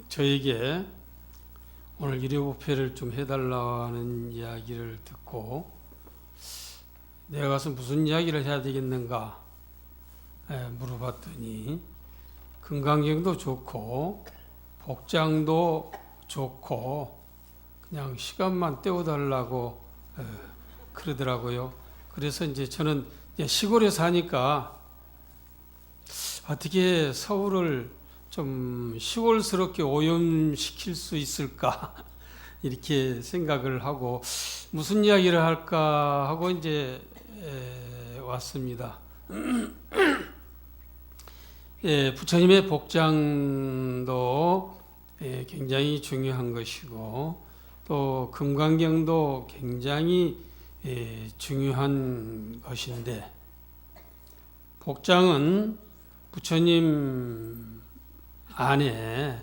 저에게 오늘 일요법회를 좀 해달라는 이야기를 듣고 내가 가서 무슨 이야기를 해야 되겠는가 물어봤더니 금강경도 좋고 복장도 좋고 그냥 시간만 때워달라고 그러더라고요. 그래서 이제 저는 시골에 사니까 어떻게 서울을 좀 시골스럽게 오염시킬 수 있을까 이렇게 생각을 하고 무슨 이야기를 할까 하고 이제 왔습니다. 부처님의 복장도 굉장히 중요한 것이고 또 금강경도 굉장히 중요한 것인데 복장은 부처님 안에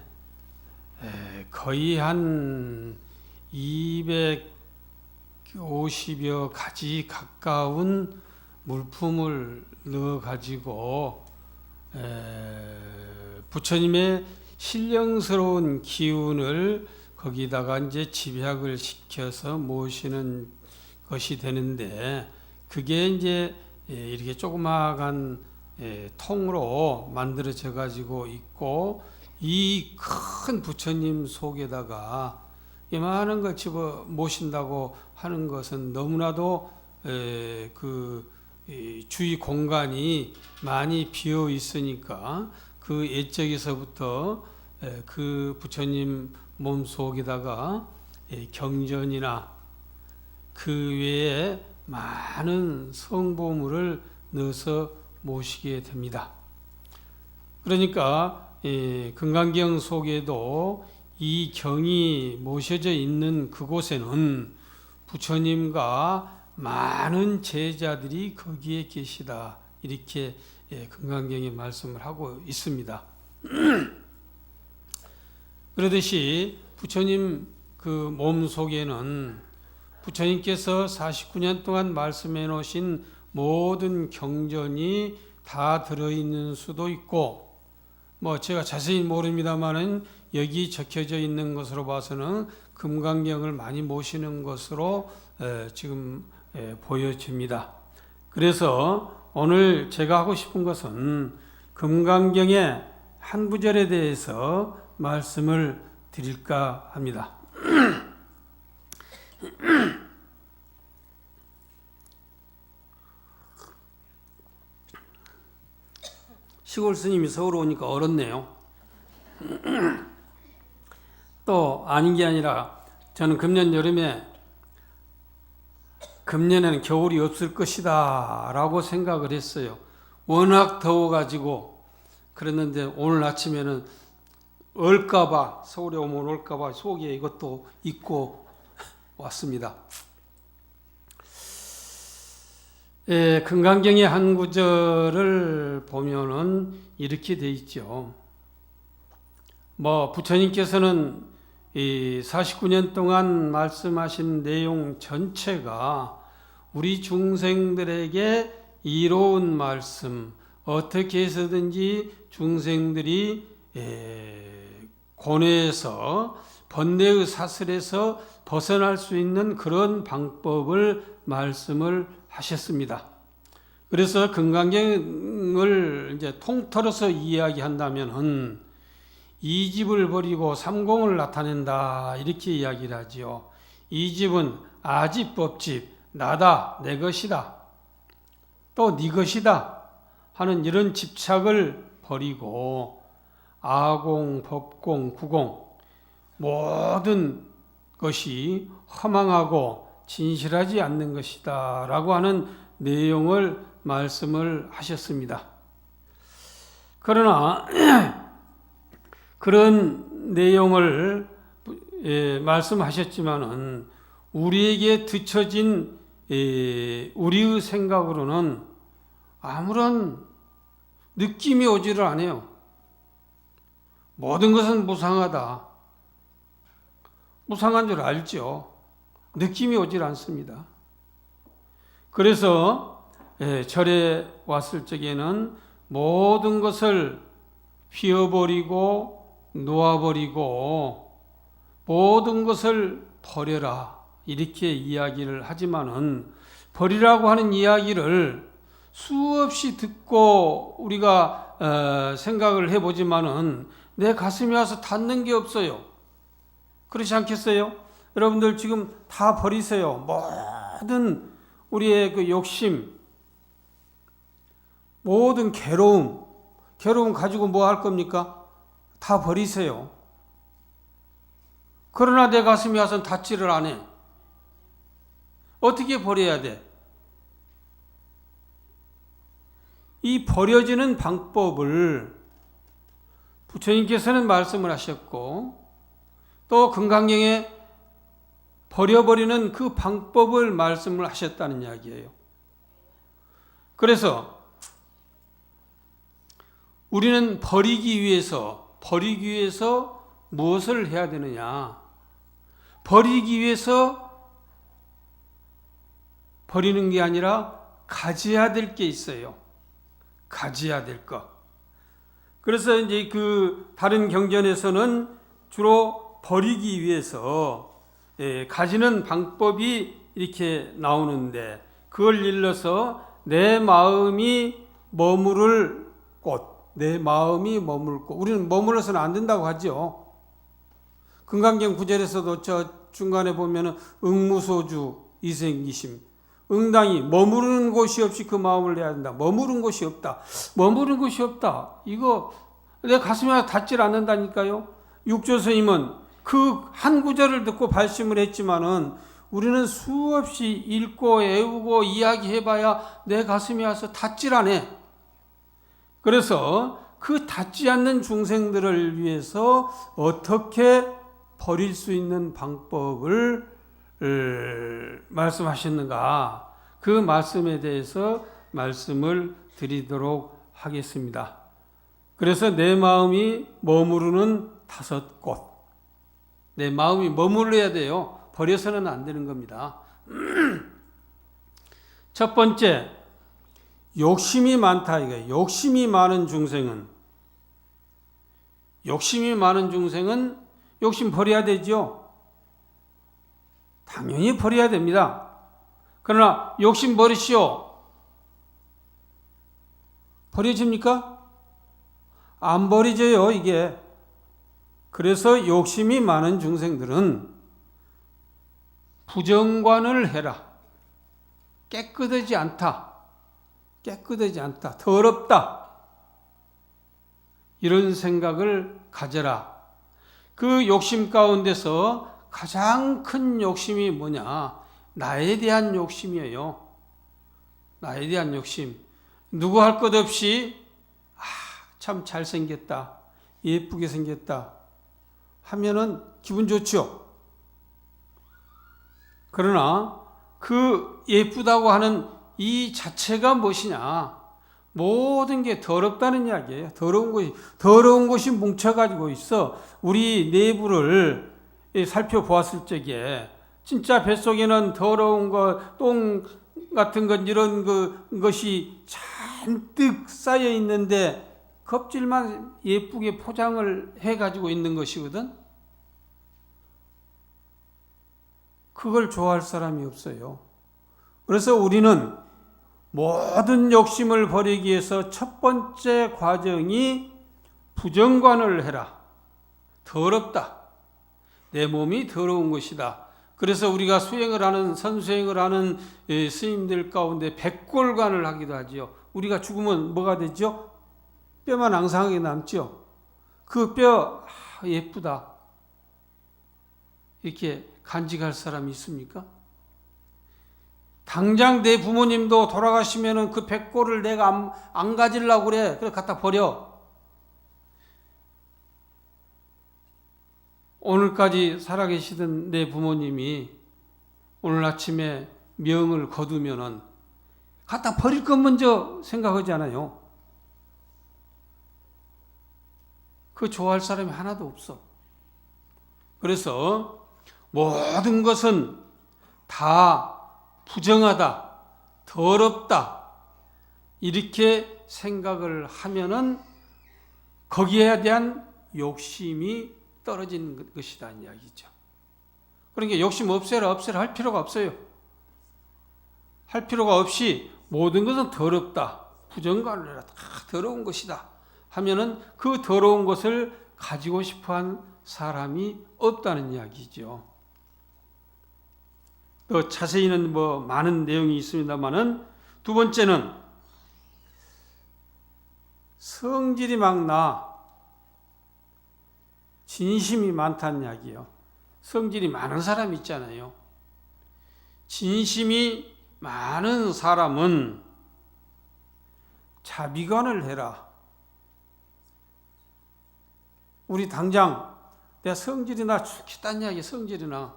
거의 한 250여 가지 가까운 물품을 넣어 가지고 부처님의 신령스러운 기운을 거기다가 이제 집약을 시켜서 모시는 것이 되는데 그게 이제 이렇게 조그마한 통으로 만들어져 가지고 있고 이 큰 부처님 속에다가 이만한 걸 집어 모신다고 하는 것은 너무나도 그 주위 공간이 많이 비어 있으니까 그 옛적에서부터 그 부처님 몸 속에다가 경전이나 그 외에 많은 성보물을 넣어서 모시게 됩니다. 그러니까 금강경 속에도 이 경이 모셔져 있는 그곳에는 부처님과 많은 제자들이 거기에 계시다 이렇게 금강경에 말씀을 하고 있습니다. 그러듯이 부처님 그 몸 속에는 부처님께서 49년 동안 말씀해 놓으신 모든 경전이 다 들어있는 수도 있고 뭐 제가 자세히 모릅니다만은 여기 적혀져 있는 것으로 봐서는 금강경을 많이 모시는 것으로 지금 보여집니다. 그래서 오늘 제가 하고 싶은 것은 금강경의 한 구절에 대해서 말씀을 드릴까 합니다. 시골 스님이 서울 오니까 얼었네요. 또 아닌 게 아니라 저는 금년에는 겨울이 없을 것이다 라고 생각을 했어요. 워낙 더워가지고 그랬는데 오늘 아침에는 얼까봐 서울에 오면 올까봐 속에 이것도 입고 왔습니다. 금강경의 한 구절을 보면은 이렇게 돼 있죠. 부처님께서는 이 49년 동안 말씀하신 내용 전체가 우리 중생들에게 이로운 말씀, 어떻게 해서든지 중생들이 고뇌에서 번뇌의 사슬에서 벗어날 수 있는 그런 방법을 말씀을 하셨습니다. 그래서 금강경을 이제 통틀어서 이야기한다면은 이집을 버리고 삼공을 나타낸다 이렇게 이야기를 하지요. 이집은 아집법집, 나다, 내 것이다, 또 네 것이다 하는 이런 집착을 버리고 아공, 법공, 구공 모든 것이 허망하고 진실하지 않는 것이다 라고 하는 내용을 말씀을 하셨습니다. 그러나 그런 내용을 말씀하셨지만은 우리에게 뒤처진 우리의 생각으로는 아무런 느낌이 오지를 않아요. 모든 것은 무상하다. 무상한 줄 알죠. 느낌이 오질 않습니다. 그래서 절에 왔을 적에는 모든 것을 휘어버리고 놓아버리고 모든 것을 버려라 이렇게 이야기를 하지만은 버리라고 하는 이야기를 수없이 듣고 우리가 생각을 해보지만은 내 가슴에 와서 닿는 게 없어요. 그렇지 않겠어요? 여러분들 지금 다 버리세요. 모든 우리의 그 욕심, 모든 괴로움 가지고 뭐 할 겁니까? 다 버리세요. 그러나 내 가슴에 와서는 닿지를 않아. 어떻게 버려야 돼? 이 버려지는 방법을 부처님께서는 말씀을 하셨고 또 금강경에 버려버리는 그 방법을 말씀을 하셨다는 이야기예요. 그래서 우리는 버리기 위해서 무엇을 해야 되느냐? 버리기 위해서 버리는 게 아니라 가져야 될 게 있어요. 가져야 될 것. 그래서 이제 그 다른 경전에서는 주로 버리기 위해서 가지는 방법이 이렇게 나오는데 그걸 일러서 내 마음이 머무를 곳, 내 마음이 머물 곳. 우리는 머물러서는 안 된다고 하죠. 금강경 9절에서도 저 중간에 보면은 응무소주 이생기심, 응당이 머무르는 곳이 없이 그 마음을 내야 된다. 머무른 곳이 없다. 머무른 곳이 없다. 이거 내 가슴에 닿질 않는다니까요. 육조 스님은 그 한 구절을 듣고 발심을 했지만은 우리는 수없이 읽고 애우고 이야기해봐야 내 가슴에 와서 닿질 않아. 그래서 그 닿지 않는 중생들을 위해서 어떻게 버릴 수 있는 방법을 말씀하셨는가, 그 말씀에 대해서 말씀을 드리도록 하겠습니다. 그래서 내 마음이 머무르는 5곳, 내 마음이 머물러야 돼요. 버려서는 안 되는 겁니다. 첫 번째, 욕심이 많다 이거예요. 욕심이 많은 중생은 욕심 버려야 되죠. 당연히 버려야 됩니다. 그러나 욕심 버리시오. 버려집니까? 안 버리져요, 이게. 그래서 욕심이 많은 중생들은 부정관을 해라. 깨끗하지 않다. 더럽다. 이런 생각을 가져라. 그 욕심 가운데서 가장 큰 욕심이 뭐냐? 나에 대한 욕심이에요. 나에 대한 욕심. 누구 할 것 없이 참 잘생겼다, 예쁘게 생겼다 하면은 기분 좋죠. 그러나 그 예쁘다고 하는 이 자체가 무엇이냐? 모든 게 더럽다는 이야기예요. 더러운 것이 뭉쳐가지고 있어. 우리 내부를 살펴보았을 적에 진짜 뱃속에는 더러운 것, 똥 같은 것, 이런 것이 잔뜩 쌓여 있는데 껍질만 예쁘게 포장을 해가지고 있는 것이거든. 그걸 좋아할 사람이 없어요. 그래서 우리는 모든 욕심을 버리기 위해서 첫 번째 과정이 부정관을 해라. 더럽다. 내 몸이 더러운 것이다. 그래서 우리가 선수행을 하는 스님들 가운데 백골관을 하기도 하지요. 우리가 죽으면 뭐가 되죠? 뼈만 앙상하게 남죠. 그 뼈 예쁘다. 이렇게 간직할 사람이 있습니까? 당장 내 부모님도 돌아가시면은 그 백골을 내가 안 가지려고 그래. 그래 갖다 버려. 오늘까지 살아계시던 내 부모님이 오늘 아침에 명을 거두면은 갖다 버릴 것 먼저 생각하지 않아요. 그 좋아할 사람이 하나도 없어. 그래서 모든 것은 다 부정하다, 더럽다 이렇게 생각을 하면은 거기에 대한 욕심이 떨어지는 것이다 이야기죠. 그러니까 욕심 없애라 할 필요가 없어요. 할 필요가 없이 모든 것은 더럽다, 부정관을 해라, 다 더러운 것이다 하면은 그 더러운 것을 가지고 싶어한 사람이 없다는 이야기죠. 또 자세히는 많은 내용이 있습니다만은 두 번째는 성질이 막 나, 진심이 많다는 이야기예요. 성질이 많은 사람 있잖아요. 진심이 많은 사람은 자비관을 해라. 우리 당장 내가 성질이 나 죽겠다는 이야기, 성질이 나.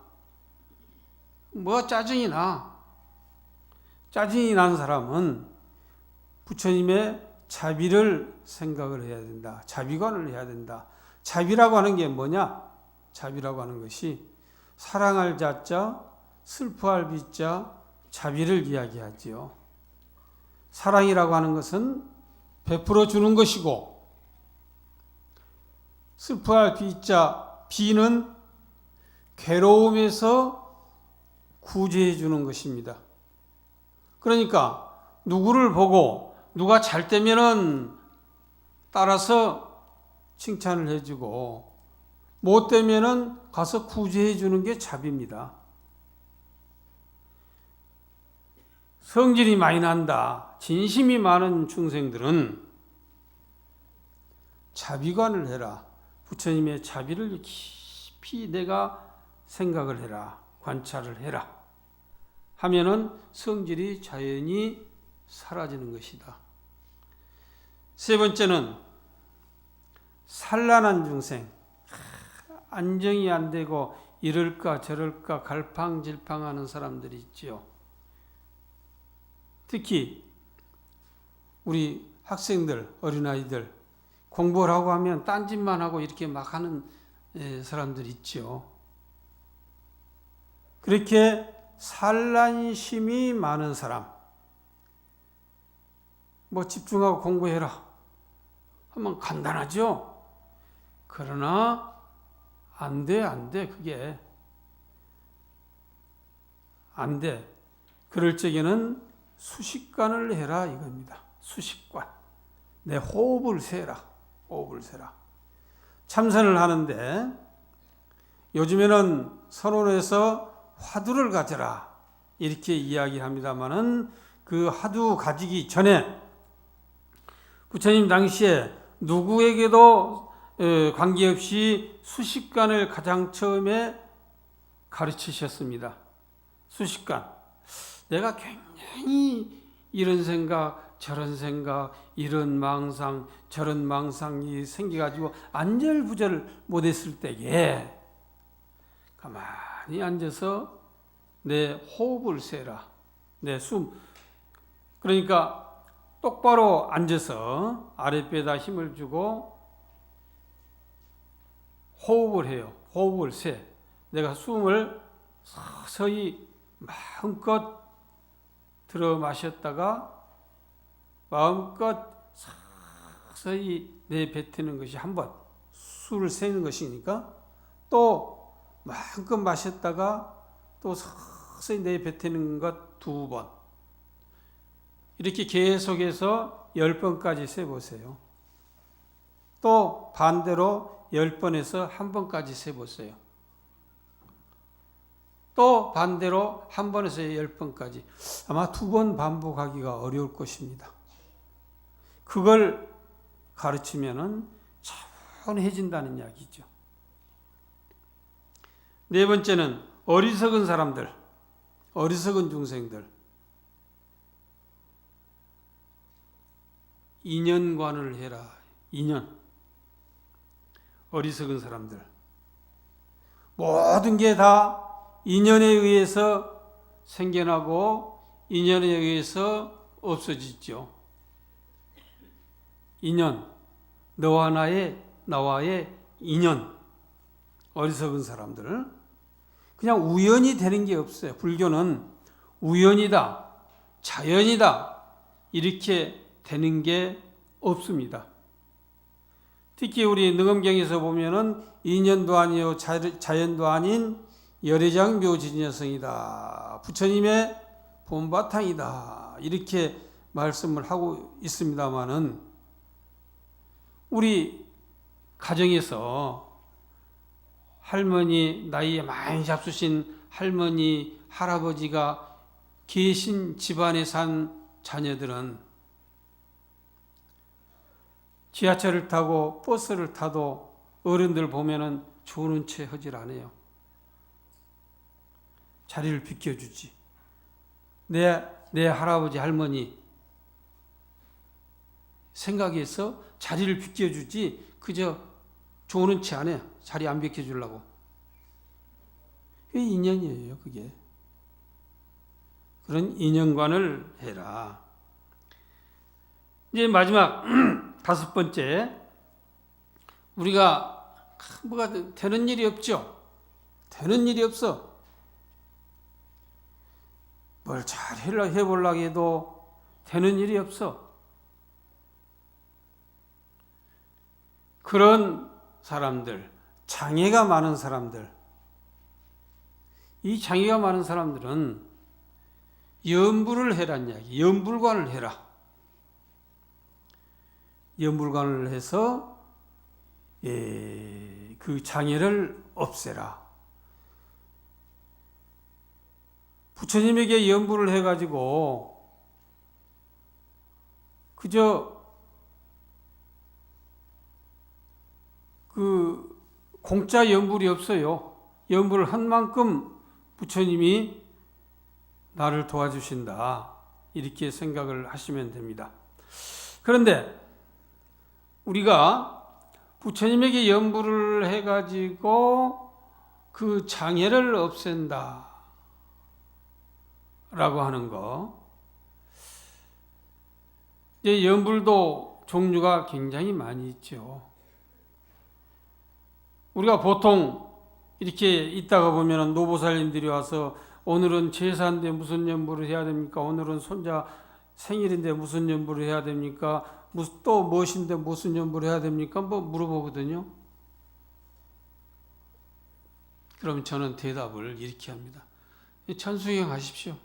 짜증이 나. 짜증이 나는 사람은 부처님의 자비를 생각을 해야 된다. 자비관을 해야 된다. 자비라고 하는 게 뭐냐? 자비라고 하는 것이 사랑할 자자, 슬퍼할 비자, 자비를 이야기하지요. 사랑이라고 하는 것은 베풀어 주는 것이고, 슬퍼할 비자, 비는 괴로움에서 구제해 주는 것입니다. 그러니까 누구를 보고 누가 잘 되면은 따라서 칭찬을 해주고 못 되면은 가서 구제해 주는 게 자비입니다. 성질이 많이 난다, 진심이 많은 중생들은 자비관을 해라. 부처님의 자비를 깊이 내가 생각을 해라, 관찰을 해라 하면은 성질이 자연히 사라지는 것이다. 세 번째는 산란한 중생, 안정이 안 되고 이럴까 저럴까 갈팡질팡하는 사람들이 있지요. 특히 우리 학생들, 어린아이들 공부를 하고 하면 딴짓만 하고 이렇게 막 하는 사람들 있죠. 그렇게 산란심이 많은 사람, 집중하고 공부해라 하면 간단하죠. 그러나 안 돼. 그게 안 돼. 그럴 적에는 수식관을 해라 이겁니다. 수식관. 내 호흡을 세라. 참선을 하는데 요즘에는 선원에서 화두를 가져라 이렇게 이야기합니다마는 그 화두 가지기 전에 부처님 당시에 누구에게도 관계없이 수식관을 가장 처음에 가르치셨습니다. 수식관. 내가 굉장히 이런 생각, 저런 생각, 이런 망상, 저런 망상이 생겨가지고 안절부절 못했을 때에 가만히 앉아서 내 호흡을 세라. 내 숨. 그러니까 똑바로 앉아서 아랫배에다 힘을 주고 호흡을 해요. 호흡을 세. 내가 숨을 서서히 마음껏 들어 마셨다가 마음껏 서서히 내뱉는 것이 한 번, 술을 세는 것이니까 또 마음껏 마셨다가 또 서서히 내뱉는 것 두 번. 이렇게 계속해서 10번까지 세보세요. 또 반대로 10번에서 1번까지 세보세요. 또 반대로 1번에서 10번까지. 아마 2번 반복하기가 어려울 것입니다. 그걸 가르치면은 차분해진다는 이야기죠. 네 번째는 어리석은 사람들, 어리석은 중생들. 인연관을 해라. 인연. 어리석은 사람들. 모든 게 다 인연에 의해서 생겨나고 인연에 의해서 없어지죠. 인연. 너와 나와의 인연. 어리석은 사람들. 그냥 우연이 되는 게 없어요. 불교는 우연이다, 자연이다 이렇게 되는 게 없습니다. 특히 우리 능엄경에서 보면은 인연도 아니요 자연도 아닌 열애장 묘진여성이다. 부처님의 본바탕이다. 이렇게 말씀을 하고 있습니다마는 우리 가정에서 할머니, 나이에 많이 잡수신 할머니, 할아버지가 계신 집안에 산 자녀들은 지하철을 타고 버스를 타도 어른들 보면은 조는 채 하질 않아요. 자리를 비켜주지. 내 할아버지, 할머니 생각해서 자리를 비켜주지 그저 조는 채 안 해요. 자리 안 비켜주려고. 그게 인연이에요, 그게. 그런 인연관을 해라. 이제 마지막 5번째, 우리가 뭐가 되는 일이 없죠. 되는 일이 없어. 뭘 잘 해보려고 해도 되는 일이 없어. 그런 사람들, 장애가 많은 사람들, 이 장애가 많은 사람들은 염불을 해란 이야기, 염불관을 해라. 염불관을 해서 그 장애를 없애라. 부처님에게 염불을 해가지고 그저 그 공짜 염불이 없어요. 염불을 한 만큼 부처님이 나를 도와주신다. 이렇게 생각을 하시면 됩니다. 그런데 우리가 부처님에게 염불을 해가지고 그 장애를 없앤다 라고 하는 거, 이제 염불도 종류가 굉장히 많이 있죠. 우리가 보통 이렇게 있다가 보면 노보살님들이 와서 오늘은 제사인데 무슨 염불을 해야 됩니까? 오늘은 손자 생일인데 무슨 염불을 해야 됩니까? 또 무엇인데 무슨 염불을 해야 됩니까? 뭐 물어보거든요. 그럼 저는 대답을 이렇게 합니다. 천수경 하십시오.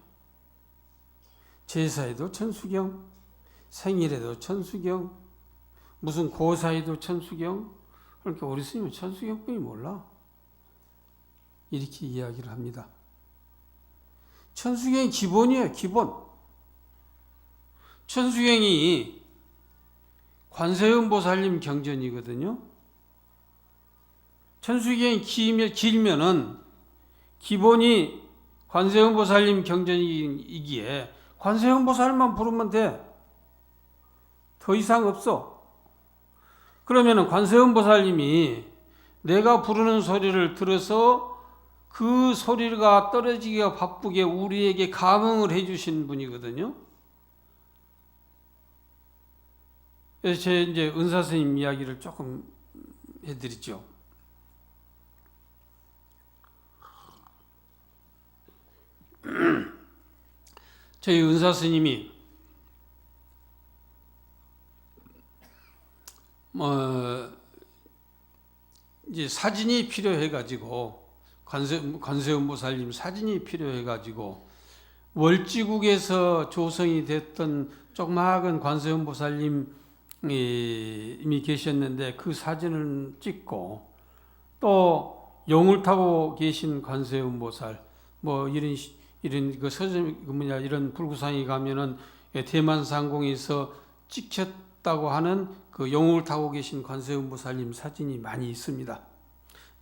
제사에도 천수경, 생일에도 천수경, 무슨 고사에도 천수경. 그러니까 우리 스님은 천수경뿐이 몰라. 이렇게 이야기를 합니다. 천수경이 기본이에요, 기본. 천수경이 관세음보살님 경전이거든요. 천수경이 길면은 기본이 관세음보살님 경전이기에 관세음보살만 부르면 돼. 더 이상 없어. 그러면은 관세음보살님이 내가 부르는 소리를 들어서 그 소리가 떨어지기가 바쁘게 우리에게 감응을 해주신 분이거든요. 그래서 제 이제 은사 스님 이야기를 조금 해드리죠. 저희 은사 스님이 이제 사진이 필요해가지고 관세음보살님 사진이 필요해가지고 월지국에서 조성이 됐던 조그마한 관세음보살님이 계셨는데 그 사진을 찍고 또 용을 타고 계신 관세음보살 뭐 이런 그 서점 이런 불구상에 가면은 대만상공에서 찍혔다고 하는 그 용을 타고 계신 관세음보살님 사진이 많이 있습니다.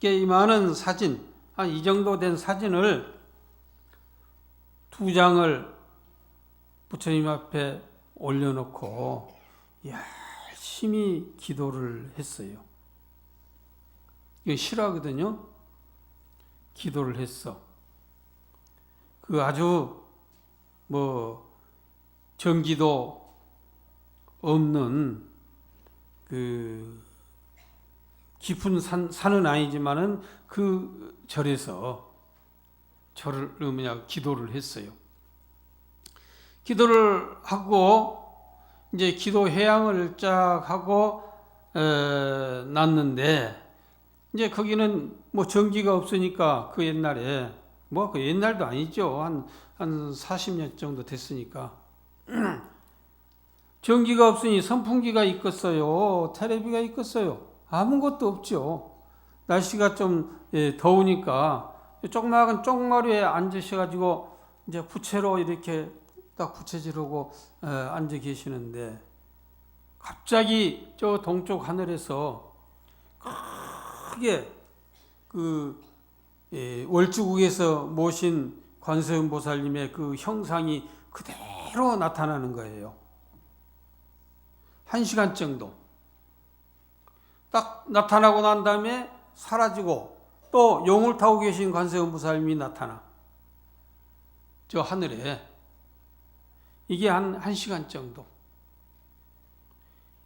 이 많은 사진, 한 이 정도 된 사진을 2장을 부처님 앞에 올려놓고 열심히 기도를 했어요. 이거 싫어하거든요. 기도를 했어. 그 아주 정기도 없는 그 깊은 산은 아니지만은 그 절에서 기도를 했어요. 기도를 하고 이제 기도 회양을 쫙 하고 났는데 이제 거기는 뭐 전기가 없으니까 그 옛날에 뭐 그 옛날도 아니죠. 한 40년 정도 됐으니까 전기가 없으니 선풍기가 있겠어요. 테레비가 있겠어요. 아무것도 없죠. 날씨가 좀 더우니까 조그마한 쪽마루에 앉으셔가지고 이제 부채로 이렇게 딱 부채질하고 앉아 계시는데 갑자기 저 동쪽 하늘에서 크게 그 월주국에서 모신 관세음보살님의 그 형상이 그대로 나타나는 거예요. 1시간 정도. 딱 나타나고 난 다음에 사라지고 또 용을 타고 계신 관세음보살님이 나타나. 저 하늘에. 이게 한 1시간 정도.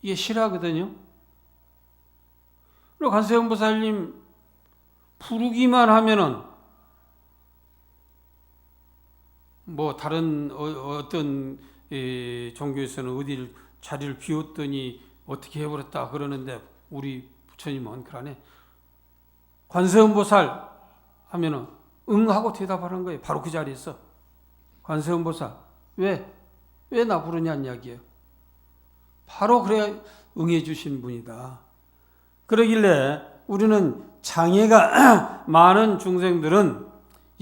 이게 실화거든요. 그리고 관세음보살님 부르기만 하면은 뭐 다른 어떤 종교에서는 어디를 자리를 비웠더니 어떻게 해버렸다 그러는데 우리 부처님은 그러네. 관세음보살 하면은 응하고 대답하는 거예요. 바로 그 자리에서. 관세음보살 왜 나 부르냐는 이야기예요. 바로 그래야 응해 주신 분이다. 그러길래 우리는 장애가 많은 중생들은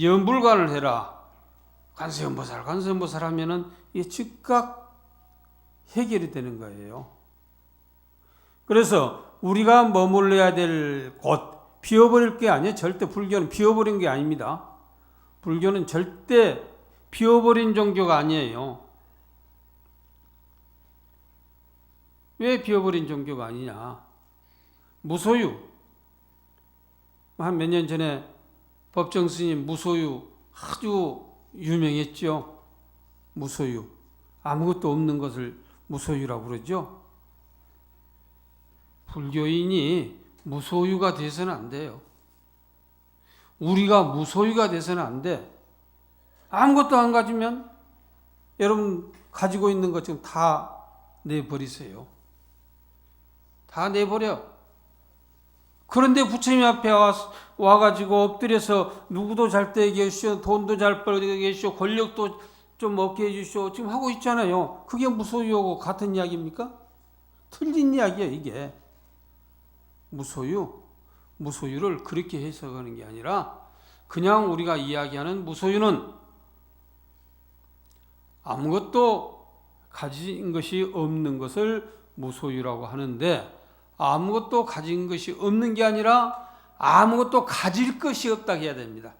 염불관을 해라. 관세음보살 하면은 이게 즉각 해결이 되는 거예요. 그래서 우리가 머물러야 될 곳, 비워버릴 게 아니에요. 절대 불교는 비워버린 게 아닙니다. 불교는 절대 비워버린 종교가 아니에요. 왜 비워버린 종교가 아니냐? 무소유. 한 몇 년 전에 법정 스님 무소유 아주 유명했죠. 무소유. 아무것도 없는 것을 무소유라고 그러죠. 불교인이 무소유가 돼서는 안 돼요. 우리가 무소유가 돼서는 안 돼. 아무것도 안 가지면 여러분 가지고 있는 것 지금 다 내버리세요. 다 내버려. 그런데 부처님 앞에 와가지고 엎드려서 누구도 잘 되게 해주시오, 돈도 잘 벌게 해주시오, 권력도 좀 얻게 해주시오 지금 하고 있잖아요. 그게 무소유하고 같은 이야기입니까? 틀린 이야기예요. 이게 무소유를 그렇게 해석하는 게 아니라 그냥 우리가 이야기하는 무소유는 아무것도 가진 것이 없는 것을 무소유라고 하는데 아무것도 가진 것이 없는 게 아니라 아무것도 가질 것이 없다 해야 됩니다.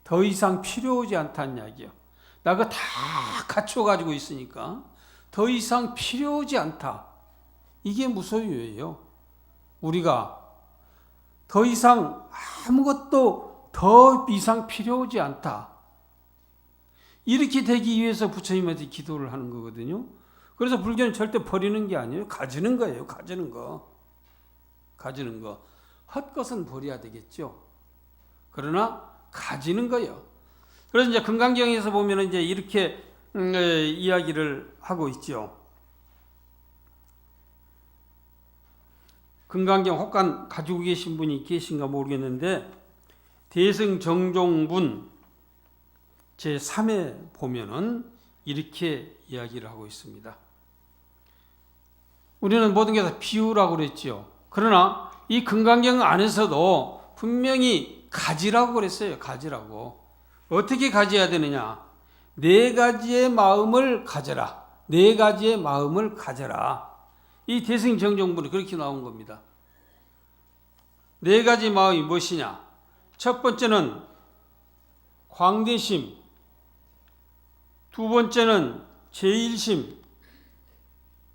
더 이상 필요하지 않다는 이야기예요. 나 그거 다 갖춰가지고 있으니까 더 이상 필요하지 않다. 이게 무소유예요. 우리가 더 이상 아무것도 더 이상 필요하지 않다. 이렇게 되기 위해서 부처님한테 기도를 하는 거거든요. 그래서 불교는 절대 버리는 게 아니에요. 가지는 거예요. 가지는 거. 헛것은 버려야 되겠죠. 그러나 가지는 거예요. 그래서 이제 금강경에서 보면 이제 이렇게 이야기를 하고 있죠. 금강경 혹간 가지고 계신 분이 계신가 모르겠는데 대승정종분 제3에 보면은 이렇게 이야기를 하고 있습니다. 우리는 모든 게 다 비유라고 그랬죠. 그러나 이 금강경 안에서도 분명히 가지라고 그랬어요. 가지라고. 어떻게 가져야 되느냐? 4가지의 마음을 가져라. 4가지의 마음을 가져라. 이 대승정종분이 그렇게 나온 겁니다. 4가지 마음이 무엇이냐? 첫 번째는 광대심, 두 번째는 제일심,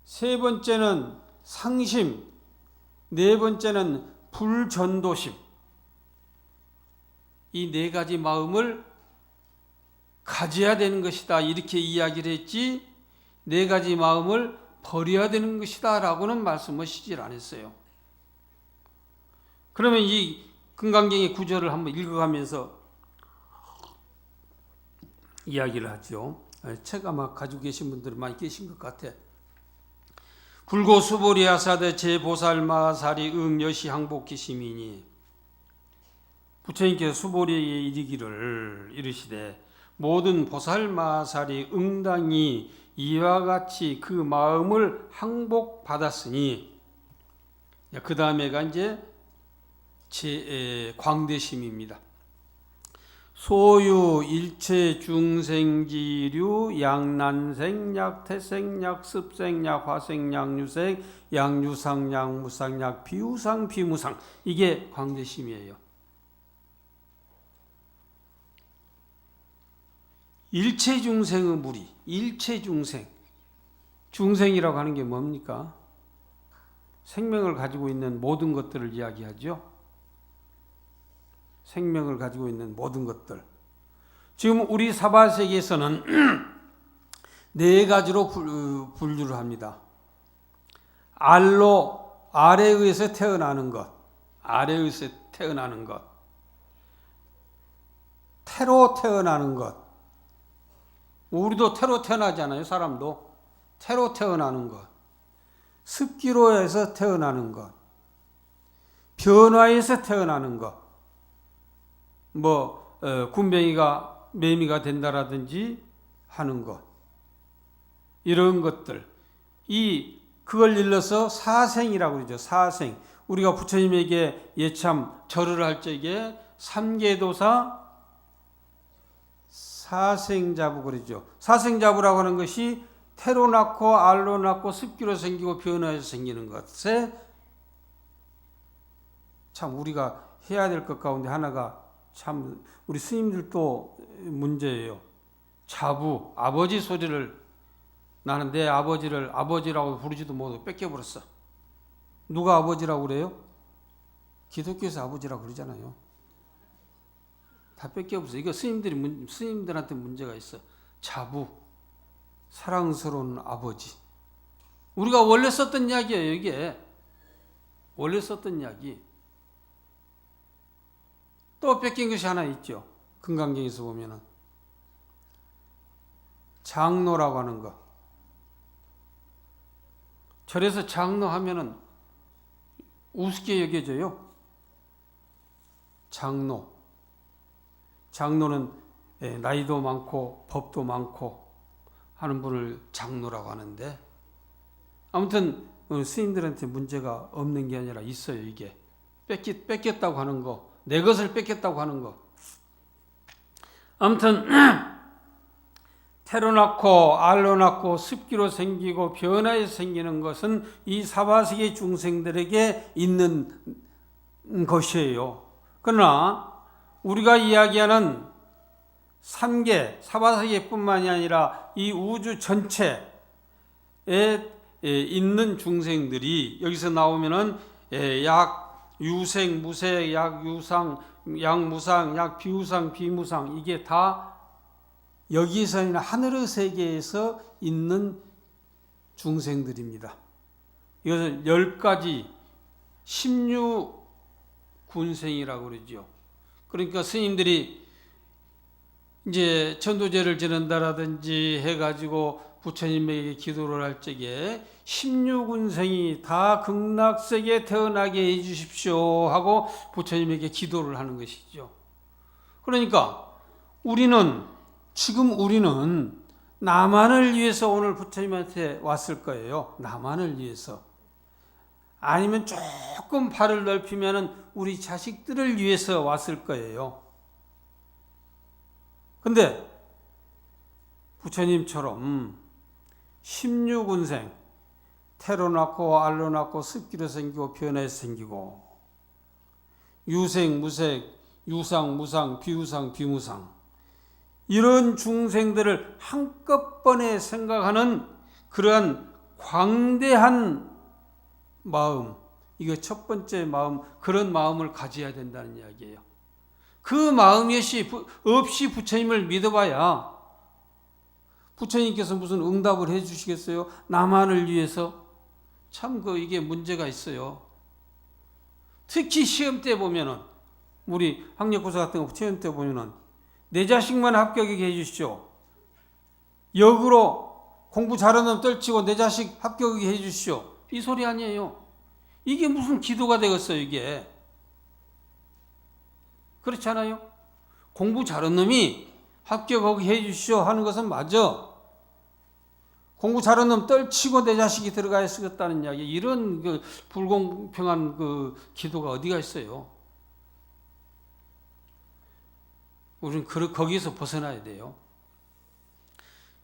세 번째는 상심, 네 번째는 불전도심. 이 4가지 마음을 가져야 되는 것이다. 이렇게 이야기를 했지 4가지 마음을 버려야 되는 것이다 라고는 말씀하시질 않았어요. 그러면 이 금강경의 구절을 한번 읽어가면서 이야기를 하죠. 책 아마 가지고 계신 분들은 많이 계신 것 같아. 불고 수보리 하사대 제보살마사리 응여시 항복기시미니. 부처님께서 수보리에 이르기를 이르시되 모든 보살마살이 응당히 이와 같이 그 마음을 항복받았으니, 그 다음에가 이제 광대심입니다. 소유 일체 중생지류 양난생약 태생약 습생약 화생약 유생 양유상약 무상약 비유상 비무상, 이게 광대심이에요. 일체 중생의 무리, 일체 중생. 중생이라고 하는 게 뭡니까? 생명을 가지고 있는 모든 것들을 이야기하죠. 생명을 가지고 있는 모든 것들. 지금 우리 사바세계에서는 네 가지로 분류를 합니다. 알로, 알에 의해서 태어나는 것, 알에 의해서 태어나는 것. 태로 태어나는 것. 우리도 태로 태어나잖아요. 사람도 태로 태어나는 것, 습기로 해서 태어나는 것, 변화에서 태어나는 것, 군뱅이가 매미가 된다라든지 하는 것, 이런 것들, 그걸 일러서 사생이라고 그러죠. 사생. 우리가 부처님에게 예참 절을 할 적에 삼계도사 사생자부 그러죠. 사생자부라고 하는 것이 태로 낳고 알로 낳고 습기로 생기고 변화해서 생기는 것에 참 우리가 해야 될 것 가운데 하나가 참 우리 스님들도 문제예요. 자부, 아버지 소리를, 나는 내 아버지를 아버지라고 부르지도 못하고 뺏겨버렸어. 누가 아버지라고 그래요? 기독교에서 아버지라고 그러잖아요. 다 뺏겨버렸어. 이거 스님들한테 문제가 있어. 자부, 사랑스러운 아버지. 우리가 원래 썼던 이야기예요, 이게. 원래 썼던 이야기. 또 뺏긴 것이 하나 있죠. 금강경에서 보면은. 장로라고 하는 거. 절에서 장로 하면은 우습게 여겨져요. 장로. 장로는 나이도 많고 법도 많고 하는 분을 장로라고 하는데, 아무튼 스님들한테 문제가 없는 게 아니라 있어요. 이게 뺏겼다고 하는 거, 내 것을 뺏겼다고 하는 거. 아무튼 태로 낳고 알로 낳고 습기로 생기고 변화에 생기는 것은 이 사바세계 중생들에게 있는 것이에요. 그러나 우리가 이야기하는 3계, 사바세계뿐만이 아니라 이 우주 전체에 있는 중생들이 여기서 나오면은 약 유생, 무색, 약 유상, 약 무상, 약 비우상, 비무상, 이게 다 여기서 있는 하늘의 세계에서 있는 중생들입니다. 이것은 10가지 16군생이라고 그러죠. 그러니까 스님들이 이제 천도제를 지낸다라든지 해가지고 부처님에게 기도를 할 적에 16운생이 다 극락세계에 태어나게 해주십시오 하고 부처님에게 기도를 하는 것이죠. 그러니까 지금 우리는 나만을 위해서 오늘 부처님한테 왔을 거예요. 나만을 위해서. 아니면 조금 발을 넓히면 우리 자식들을 위해서 왔을 거예요. 근데 부처님처럼 16운생, 태로 낳고 알로 낳고 습기로 생기고 변해서 생기고 유생, 무색, 유상, 무상, 비유상, 비무상, 이런 중생들을 한꺼번에 생각하는 그러한 광대한 마음, 이거 첫 번째 마음, 그런 마음을 가져야 된다는 이야기예요. 그 마음이 없이 부처님을 믿어봐야 부처님께서 무슨 응답을 해주시겠어요? 나만을 위해서? 참 이게 문제가 있어요. 특히 시험 때 보면은, 우리 학력고사 같은 거 시험 때 보면은 내 자식만 합격하게 해주시오. 역으로 공부 잘하는 놈 떨치고 내 자식 합격하게 해주시오. 이 소리 아니에요. 이게 무슨 기도가 되겠어요, 이게. 그렇지 않아요? 공부 잘한 놈이 합격하게 해주시오 하는 것은 맞아. 공부 잘한 놈 떨치고 내 자식이 들어가야 쓰겠다는 이야기. 이런 그 불공평한 그 기도가 어디가 있어요? 우리는 거기에서 벗어나야 돼요.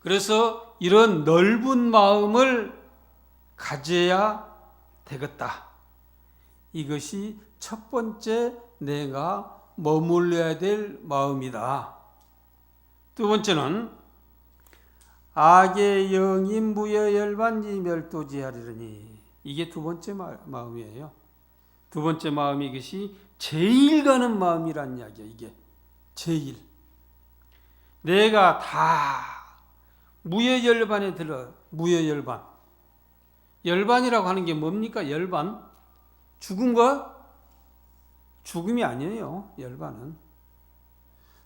그래서 이런 넓은 마음을 가져야 되겠다. 이것이 첫 번째 내가 머물러야 될 마음이다. 두 번째는 악의 영인 무여열반지 멸도지하리니, 이게 두 번째 마음이에요. 두 번째 마음이 이것이 제일 가는 마음이란 이야기야. 이게 제일. 내가 다 무여열반에 들어. 무여열반. 열반이라고 하는 게 뭡니까? 열반? 죽음과 죽음이 아니에요. 열반은.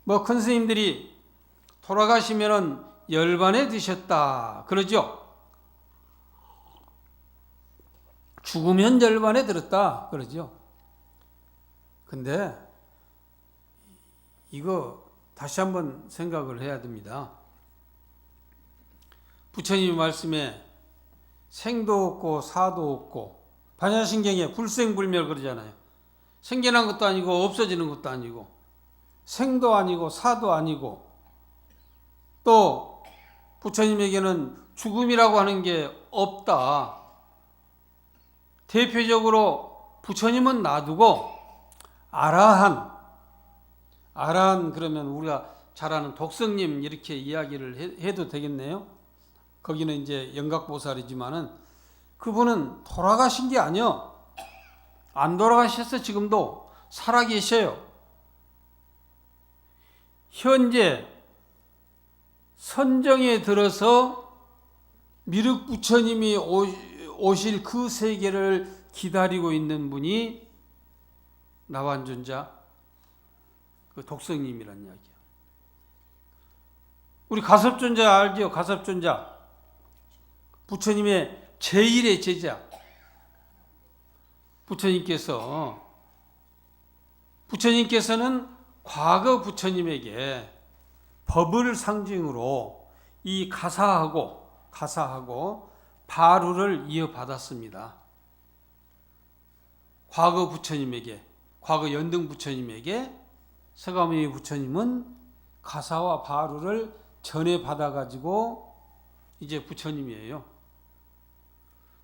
뭐 큰 스님들이 돌아가시면은 열반에 드셨다 그러죠. 죽으면 열반에 들었다 그러죠. 근데 이거 다시 한번 생각을 해야 됩니다. 부처님 말씀에 생도 없고 사도 없고, 반야신경에 불생불멸 그러잖아요. 생겨난 것도 아니고 없어지는 것도 아니고, 생도 아니고 사도 아니고, 또 부처님에게는 죽음이라고 하는 게 없다. 대표적으로 부처님은 놔두고 아라한 그러면 우리가 잘 아는 독성님 이렇게 이야기를 해도 되겠네요. 거기는 이제 영각보살이지만은 그분은 돌아가신 게 아니요. 안 돌아가셨어. 지금도 살아계셔요. 현재 선정에 들어서 미륵 부처님이 오실 그 세계를 기다리고 있는 분이 나완존자, 그 독성님이란 이야기야. 우리 가섭존자 알죠? 가섭존자. 부처님의 제1의 제자. 부처님께서는 과거 부처님에게 법을 상징으로 이 가사하고 바루를 이어받았습니다. 과거 부처님에게, 과거 연등 부처님에게 서가모니 부처님은 가사와 바루를 전해받아 가지고 이제 부처님이에요.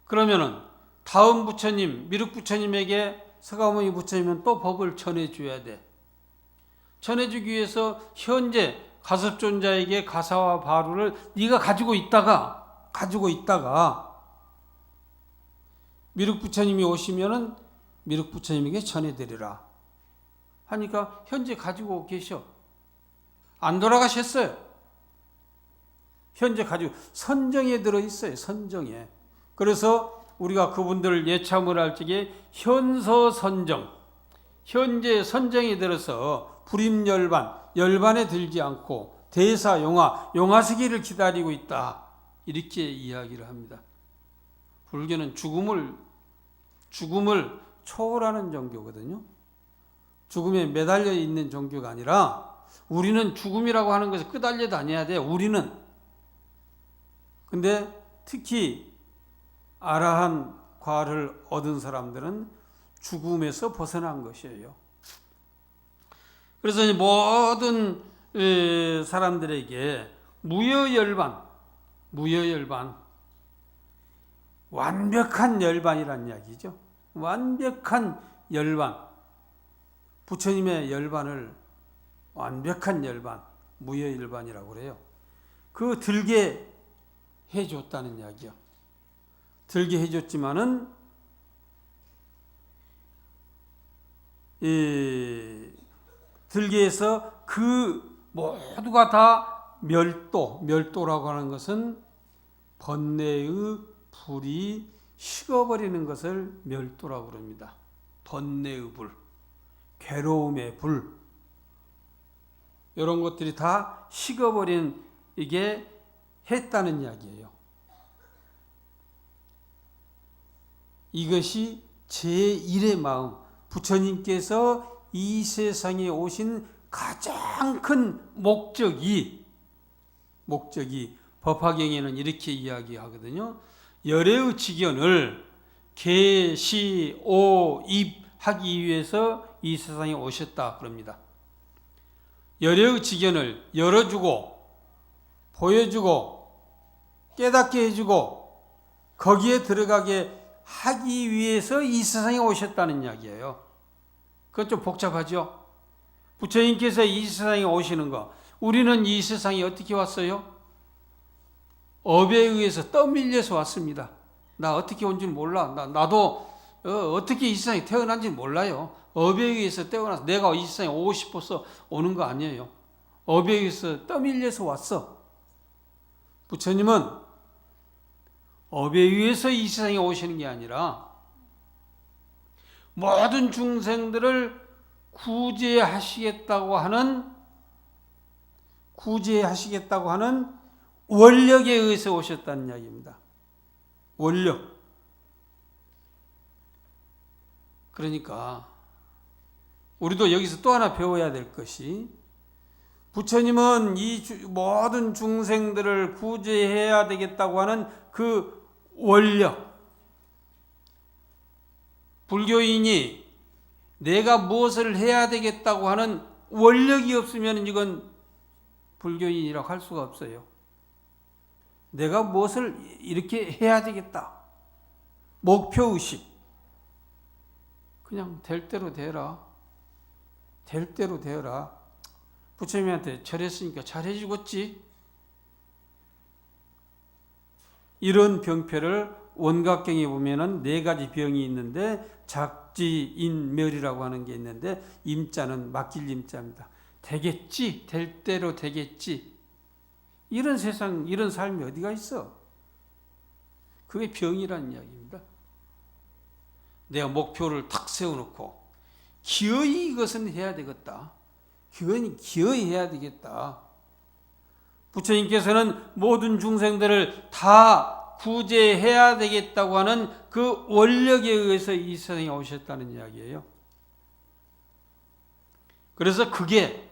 그러면은 다음 부처님, 미륵 부처님에게 서가모니 부처님은 또 법을 전해줘야 돼. 전해주기 위해서 현재 가섭존자에게 가사와 바루를 네가 가지고 있다가 미륵 부처님이 오시면은 미륵 부처님에게 전해드리라 하니까 현재 가지고 계셔. 안 돌아가셨어요. 현재 가지고 선정에 들어있어요. 선정에. 그래서 우리가 그분들을 예참을 할 적에 현서선정, 현재 선정에 들어서 불임열반에 들지 않고 대사용화세계를 기다리고 있다, 이렇게 이야기를 합니다. 불교는 죽음을 초월하는 종교거든요. 죽음에 매달려 있는 종교가 아니라 우리는 죽음이라고 하는 것에 끄달려 다녀야 돼요. 우리는. 근데 특히 아라한 과를 얻은 사람들은 죽음에서 벗어난 것이에요. 그래서 모든 사람들에게 무여열반, 완벽한 열반이란 이야기죠. 완벽한 열반, 부처님의 열반을 완벽한 열반, 무여열반이라고 그래요. 그 들게 해줬다는 이야기요. 들게 해줬지만은 들게해서 그 모두가 다 멸도라고 하는 것은 번뇌의 불이 식어버리는 것을 멸도라고 합니다. 번뇌의 불, 괴로움의 불, 이런 것들이 다 식어버린 이게 했다는 이야기예요. 이것이 제1의 마음, 부처님께서 이 세상에 오신 가장 큰 목적이 법화경에는 이렇게 이야기하거든요. 열애의 직연을 계시오입하기 위해서 이 세상에 오셨다 그럽니다. 열애의 직연을 열어주고 보여주고 깨닫게 해주고 거기에 들어가게 하기 위해서 이 세상에 오셨다는 이야기예요. 그건 좀 복잡하죠? 부처님께서 이 세상에 오시는 거, 우리는 이 세상에 어떻게 왔어요? 업에 의해서 떠밀려서 왔습니다. 나 어떻게 온 줄 몰라. 나도 어떻게 이 세상에 태어난지 몰라요. 업에 의해서 태어나서 내가 이 세상에 오고 싶어서 오는 거 아니에요. 업에 의해서 떠밀려서 왔어. 부처님은 업에 의해서 이 세상에 오시는 게 아니라 모든 중생들을 구제하시겠다고 하는 원력에 의해서 오셨다는 이야기입니다. 원력. 그러니까 우리도 여기서 또 하나 배워야 될 것이, 부처님은 이 모든 중생들을 구제해야 되겠다고 하는 그 원력, 불교인이 내가 무엇을 해야 되겠다고 하는 원력이 없으면 이건 불교인이라고 할 수가 없어요. 내가 무엇을 이렇게 해야 되겠다. 목표의식. 그냥 될 대로 되라. 될 대로 되어라. 부처님한테 절했으니까 잘해 주겠지. 이런 병폐를 원각경에 보면은 4가지 병이 있는데, 작지인멸이라고 하는 게 있는데, 임자는 맡길 임자입니다. 되겠지, 될 대로 되겠지. 이런 세상, 이런 삶이 어디가 있어? 그게 병이라는 이야기입니다. 내가 목표를 탁 세워놓고 기어이 이것은 해야 되겠다. 기어이 해야 되겠다. 부처님께서는 모든 중생들을 다 구제해야 되겠다고 하는 그 원력에 의해서 이 세상에 오셨다는 이야기예요. 그래서 그게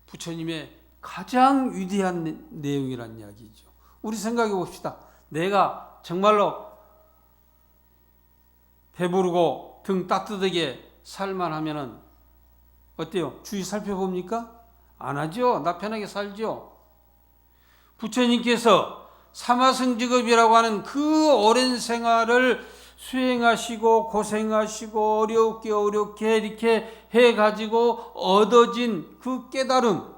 부처님의 가장 위대한 내용이라는 이야기죠. 우리 생각해 봅시다. 내가 정말로 배부르고 등 따뜻하게 살만 하면은 어때요? 주위 살펴봅니까? 안 하죠. 나 편하게 살죠. 부처님께서 사마성직업이라고 하는 그 오랜 생활을 수행하시고 고생하시고 어렵게 이렇게 해가지고 얻어진 그 깨달음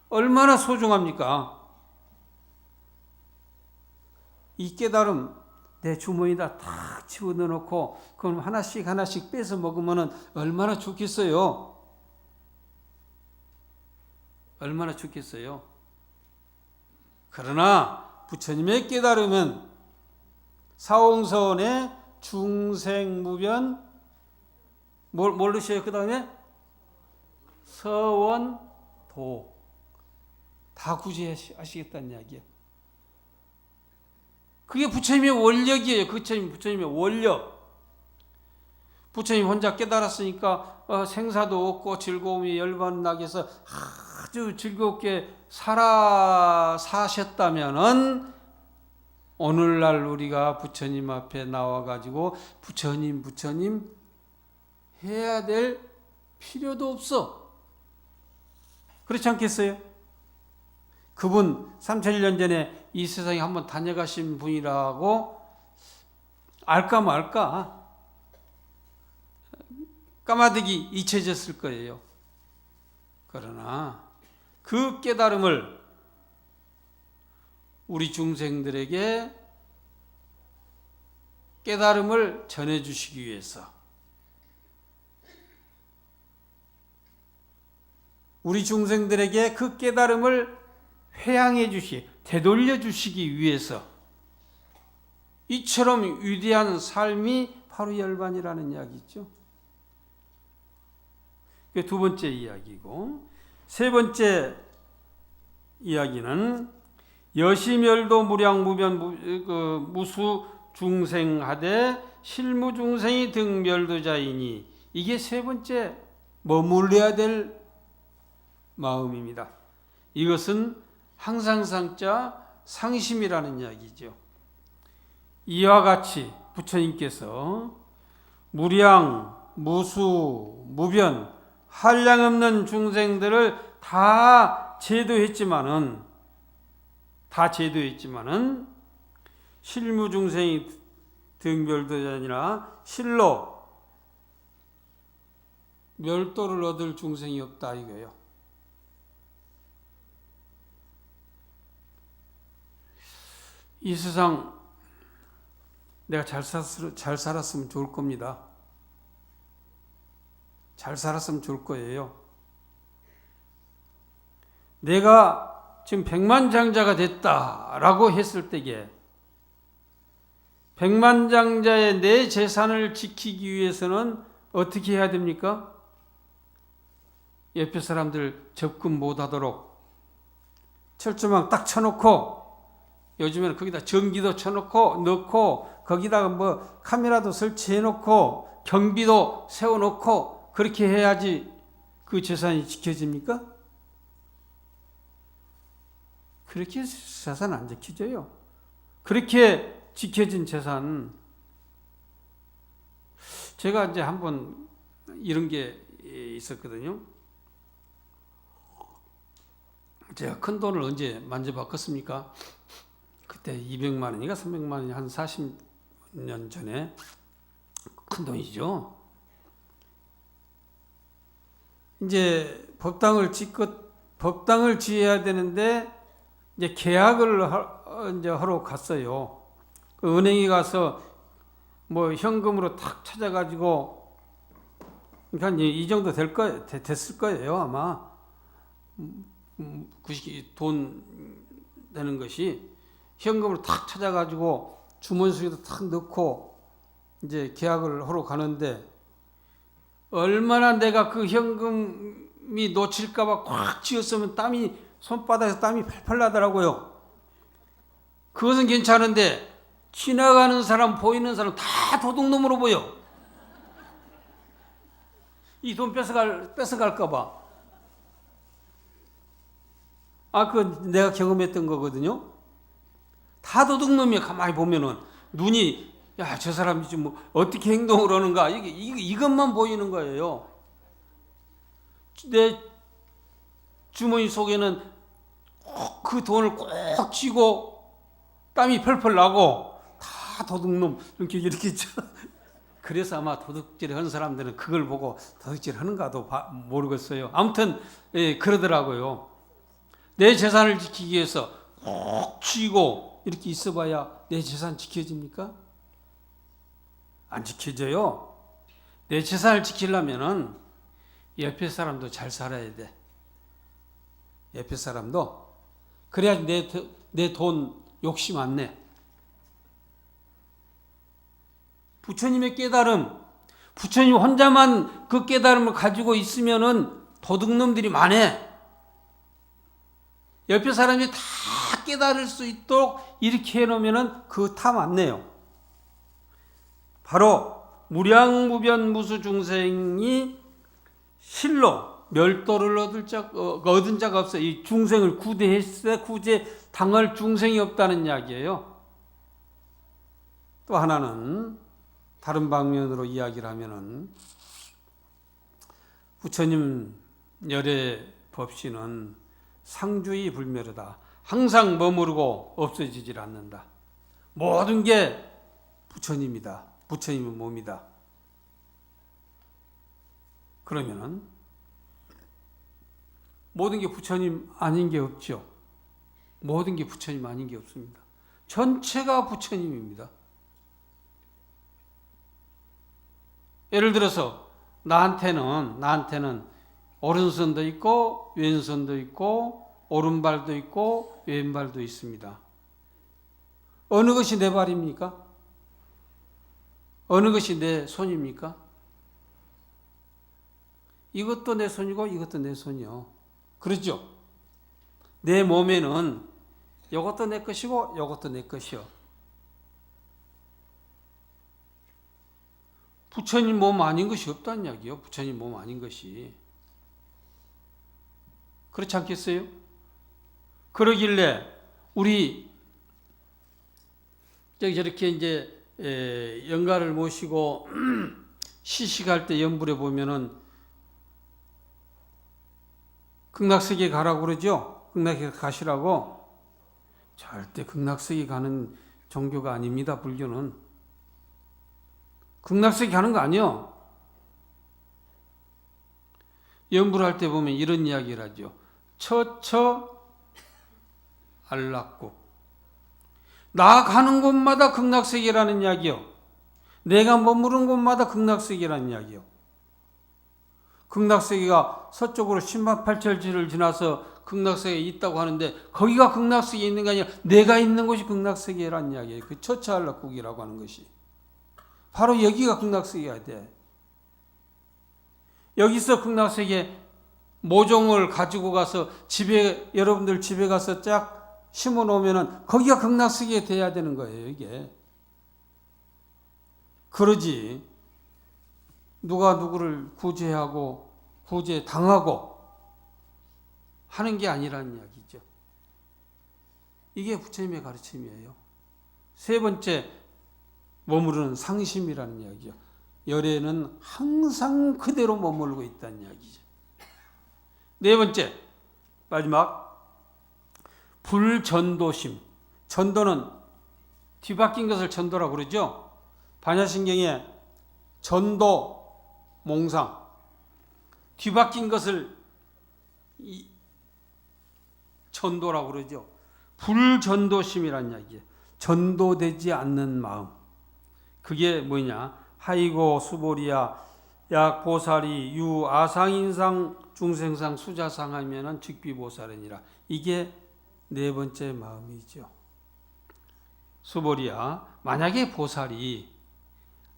얼마나 소중합니까? 이 깨달음 내 주머니에다 탁 집어넣어놓고 그럼 하나씩 빼서 먹으면 얼마나 좋겠어요? 얼마나 좋겠어요? 그러나 부처님의 깨달음은 사홍서원의 중생무변 뭘 넣으셔요? 그 다음에 서원도 다 구제하시겠다는 이야기예요. 그게 부처님의 원력이에요. 부처님의 원력. 부처님 혼자 깨달았으니까 생사도 없고 즐거움이 열반나게 해서 아주 즐겁게 사셨다면은 오늘날 우리가 부처님 앞에 나와가지고 부처님 해야 될 필요도 없어. 그렇지 않겠어요? 그분 3000년 전에 이 세상에 한번 다녀가신 분이라고 알까 말까 까마득이 잊혀졌을 거예요. 그러나 그 깨달음을 우리 중생들에게 깨달음을 전해주시기 위해서 우리 중생들에게 그 깨달음을 회양해 되돌려 주시기 위해서 이처럼 위대한 삶이 바로 열반이라는 이야기죠. 그게 두 번째 이야기고, 세 번째 이야기는 여시멸도 무량무변 무수 중생하되 실무중생이 등멸도자이니, 이게 세 번째 머물러야 될 마음입니다. 이것은 항상상자 상심이라는 이야기죠. 이와 같이 부처님께서 무량, 무수, 무변, 한량없는 중생들을 다 제도했지만은 실무중생이 등멸도자니라 실로 멸도를 얻을 중생이 없다 이거예요. 이 세상 내가 잘 살았으면 좋을 겁니다. 잘 살았으면 좋을 거예요. 내가 지금 백만장자가 됐다라고 했을 때에 백만장자의 내 재산을 지키기 위해서는 어떻게 해야 됩니까? 옆에 사람들 접근 못하도록 철조망 딱 쳐놓고, 요즘에는 거기다 전기도 쳐놓고 넣고 거기다가 뭐 카메라도 설치해놓고 경비도 세워놓고 그렇게 해야지 그 재산이 지켜집니까? 그렇게 재산 안 지켜져요. 그렇게 지켜진 재산, 제가 이제 한번 이런 게 있었거든요. 제가 큰 돈을 언제 만져봤겠습니까? 그때 200만 원인가 300만 원이 한 40년 전에 큰 돈이죠. 이제 법당을 지어야 되는데 이제 계약을 이제 하러 갔어요. 그 은행에 가서 뭐 현금으로 탁 찾아가지고, 그러니까 이 정도 됐을 거예요 아마. 돈 되는 것이 현금으로 탁 찾아가지고 주머니 속에도 탁 넣고 이제 계약을 하러 가는데, 얼마나 내가 그 현금이 놓칠까봐 꽉 쥐었으면 손바닥에서 땀이 팔팔 나더라고요. 그것은 괜찮은데 지나가는 사람, 보이는 사람 다 도둑놈으로 보여. 이 돈 뺏어갈까봐. 그건 내가 경험했던 거거든요. 다 도둑놈이야. 가만히 보면은 눈이, 야, 저 사람이 지금 뭐 어떻게 행동을 하는가, 이것만 보이는 거예요. 내 주머니 속에는 그 돈을 꼭 쥐고 땀이 펄펄 나고, 다 도둑놈 이렇게 그래서 아마 도둑질 하는 사람들은 그걸 보고 도둑질 하는가도 모르겠어요. 아무튼 그러더라고요. 내 재산을 지키기 위해서 꼭 쥐고 이렇게 있어봐야 내 재산 지켜집니까? 안 지켜져요. 내 재산을 지키려면은 옆에 사람도 잘 살아야 돼. 옆에 사람도. 그래야지 내 돈 욕심 안 내. 부처님의 깨달음, 부처님 혼자만 그 깨달음을 가지고 있으면은 도둑놈들이 많아. 옆에 사람이 다 깨달을 수 있도록 이렇게 해놓으면은 그 탐 안 내요. 바로 무량무변 무수중생이 실로 멸도를 얻은 자가 없어. 이 중생을 구제 당할 중생이 없다는 이야기예요. 또 하나는 다른 방면으로 이야기를 하면은, 부처님 열애 법신은 상주의 불멸하다. 항상 머무르고 없어지질 않는다. 모든 게 부처님이다. 부처님의 몸이다. 그러면은 모든 게 부처님 아닌 게 없죠. 모든 게 부처님 아닌 게 없습니다. 전체가 부처님입니다. 예를 들어서 나한테는 오른손도 있고 왼손도 있고 오른발도 있고 왼발도 있습니다. 어느 것이 내 발입니까? 어느 것이 내 손입니까? 이것도 내 손이고 이것도 내 손이요. 그렇죠? 내 몸에는 이것도 내 것이고 이것도 내 것이요. 부처님 몸 아닌 것이 없다는 이야기요. 부처님 몸 아닌 것이. 그렇지 않겠어요? 그러길래 우리 저렇게 이제 영가를 모시고 시식할 때 연불에 보면은 극락세계 가라고 그러죠? 극락세계 가시라고. 절대 극락세계 가는 종교가 아닙니다. 불교는. 극락세계 가는 거 아니요. 연불할 때 보면 이런 이야기를 하죠. 처처 안락국. 나 가는 곳마다 극락세계라는 이야기요. 내가 머무른 곳마다 극락세계라는 이야기요. 극락세계가 서쪽으로 10만 8천리를 지나서 극락세계에 있다고 하는데 거기가 극락세계에 있는 게 아니라 내가 있는 곳이 극락세계라는 이야기예요. 그 처처안락국이라고 하는 것이. 바로 여기가 극락세계가 돼. 여기서 극락세계 모종을 가지고 가서 여러분들 집에 가서 쫙 심어 놓으면은 거기가 극락세계에 돼야 되는 거예요, 이게. 그러지. 누가 누구를 구제하고 구제당하고 하는 게 아니라는 이야기죠. 이게 부처님의 가르침이에요. 세 번째, 머무르는 상심이라는 이야기죠. 열애는 항상 그대로 머물고 있다는 이야기죠. 네 번째, 마지막, 불전도심. 전도는 뒤바뀐 것을 전도라고 그러죠. 반야신경에 전도, 몽상, 뒤바뀐 것을 전도라고 그러죠. 불전도심이라는 이야기예요. 전도되지 않는 마음. 그게 뭐냐? 하이고 수보리야 약보살이 유 아상인상 중생상 수자상 하면은 즉비보살이니라. 이게 네 번째 마음이죠. 수보리야, 만약에 보살이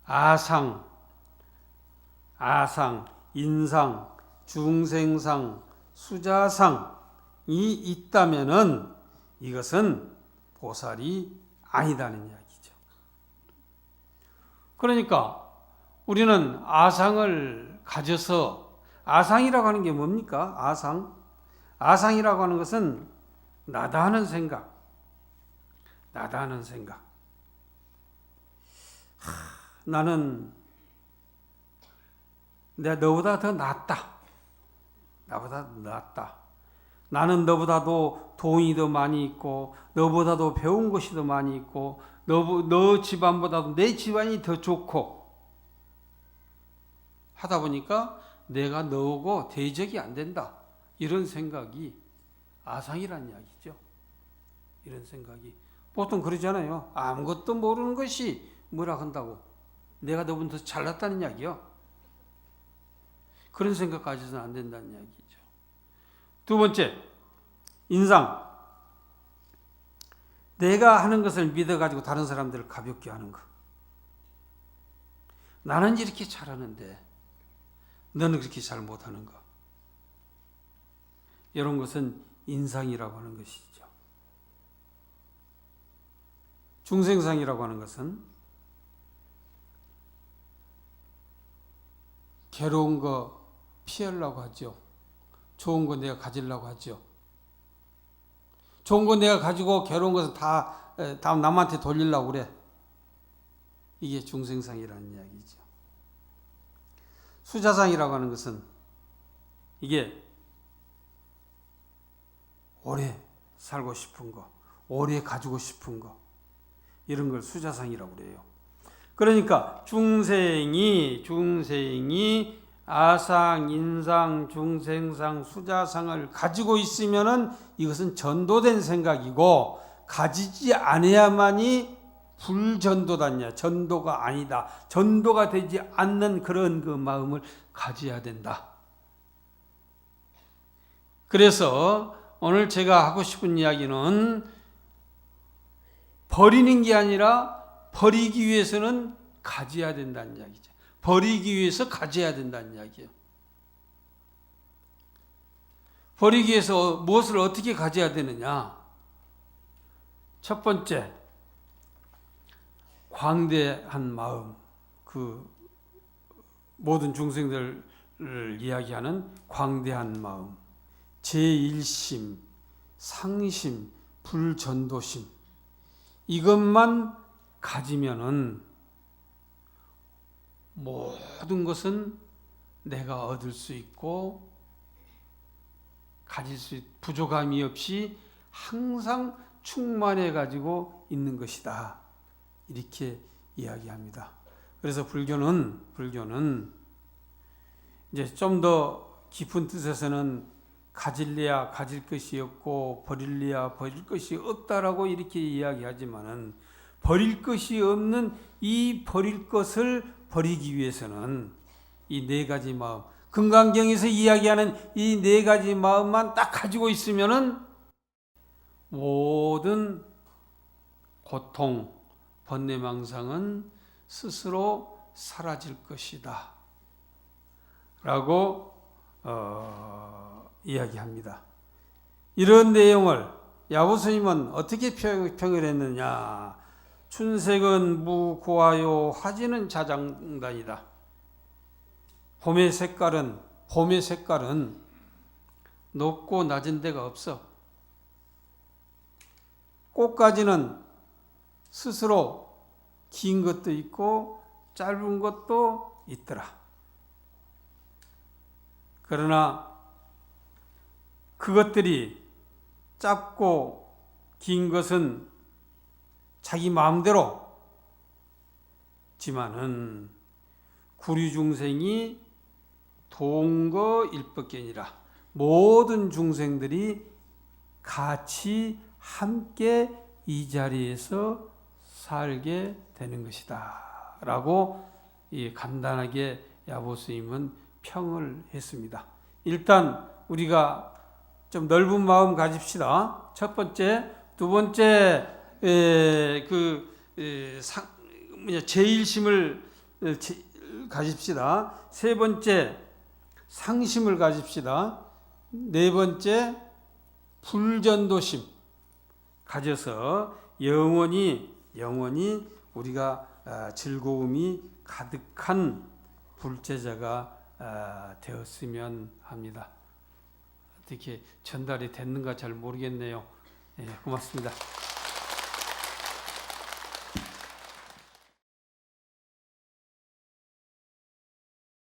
아상, 인상, 중생상, 수자상이 있다면은 이것은 보살이 아니다는 이야기죠. 그러니까 우리는 아상을 가져서, 아상이라고 하는 게 뭡니까? 아상이라고 하는 것은 나다 하는 생각. 나는 내가 너보다 더 낫다. 나는 너보다도 돈이 더 많이 있고, 너보다도 배운 것이 더 많이 있고, 너 집안보다도 내 집안이 더 좋고 하다 보니까 내가 너하고 대적이 안 된다. 이런 생각이 아상이라는 이야기죠. 이런 생각이. 보통 그러잖아요. 아무것도 모르는 것이 뭐라 한다고. 내가 너보다 더 잘났다는 이야기요. 그런 생각 가져서는 안 된다는 이야기죠. 두 번째, 인상. 내가 하는 것을 믿어가지고 다른 사람들을 가볍게 하는 것. 나는 이렇게 잘하는데 너는 그렇게 잘 못하는 것. 이런 것은 인상이라고 하는 것이죠. 중생상이라고 하는 것은 괴로운 거 피하려고 하죠. 좋은 거 내가 가지려고 하죠. 좋은 거 내가 가지고 괴로운 것은 다 남한테 돌리려고 그래. 이게 중생상이라는 이야기죠. 수자상이라고 하는 것은 이게 오래 살고 싶은 거, 오래 가지고 싶은 거, 이런 걸 수자상이라고 그래요. 그러니까 중생이 아상, 인상, 중생상, 수자상을 가지고 있으면은 이것은 전도된 생각이고, 가지지 않아야만이 불전도다냐, 전도가 아니다. 전도가 되지 않는 그런 그 마음을 가져야 된다. 그래서 오늘 제가 하고 싶은 이야기는 버리는 게 아니라 버리기 위해서는 가져야 된다는 이야기죠. 버리기 위해서 가져야 된다는 이야기예요. 버리기 위해서 무엇을 어떻게 가져야 되느냐? 첫 번째, 광대한 마음, 그 모든 중생들을 이야기하는 광대한 마음, 제1심, 상심, 불전도심, 이것만 가지면은 모든 것은 내가 얻을 수 있고 가질 수 부족함이 없이 항상 충만해 가지고 있는 것이다. 이렇게 이야기합니다. 그래서 불교는 이제 좀 더 깊은 뜻에서는 가질래야 가질 것이 없고 버릴래야 버릴 것이 없다라고 이렇게 이야기하지만은 버릴 것이 없는 이 버릴 것을 버리기 위해서는 이 네 가지 마음, 금강경에서 이야기하는 이 네 가지 마음만 딱 가지고 있으면은 모든 고통, 번뇌망상은 스스로 사라질 것이다 라고 이야기합니다. 이런 내용을 야보스님은 어떻게 평을 했느냐. 춘색은 무고하요 화지는 자장단이다. 봄의 색깔은 높고 낮은 데가 없어. 꽃가지는 스스로 긴 것도 있고 짧은 것도 있더라. 그러나 그것들이 짧고 긴 것은 자기 마음대로 지만은 구류중생이 동거일법견이라 모든 중생들이 같이 함께 이 자리에서 살게 되는 것이다 라고 간단하게 야보스님은 평을 했습니다. 일단 우리가 좀 넓은 마음 가집시다. 첫 번째, 두 번째 제1심을 가집시다. 세 번째 상심을 가집시다. 네 번째 불전도심 가져서 영원히 우리가 즐거움이 가득한 불제자가 되었으면 합니다. 어떻게 전달이 됐는가 잘 모르겠네요. 고맙습니다.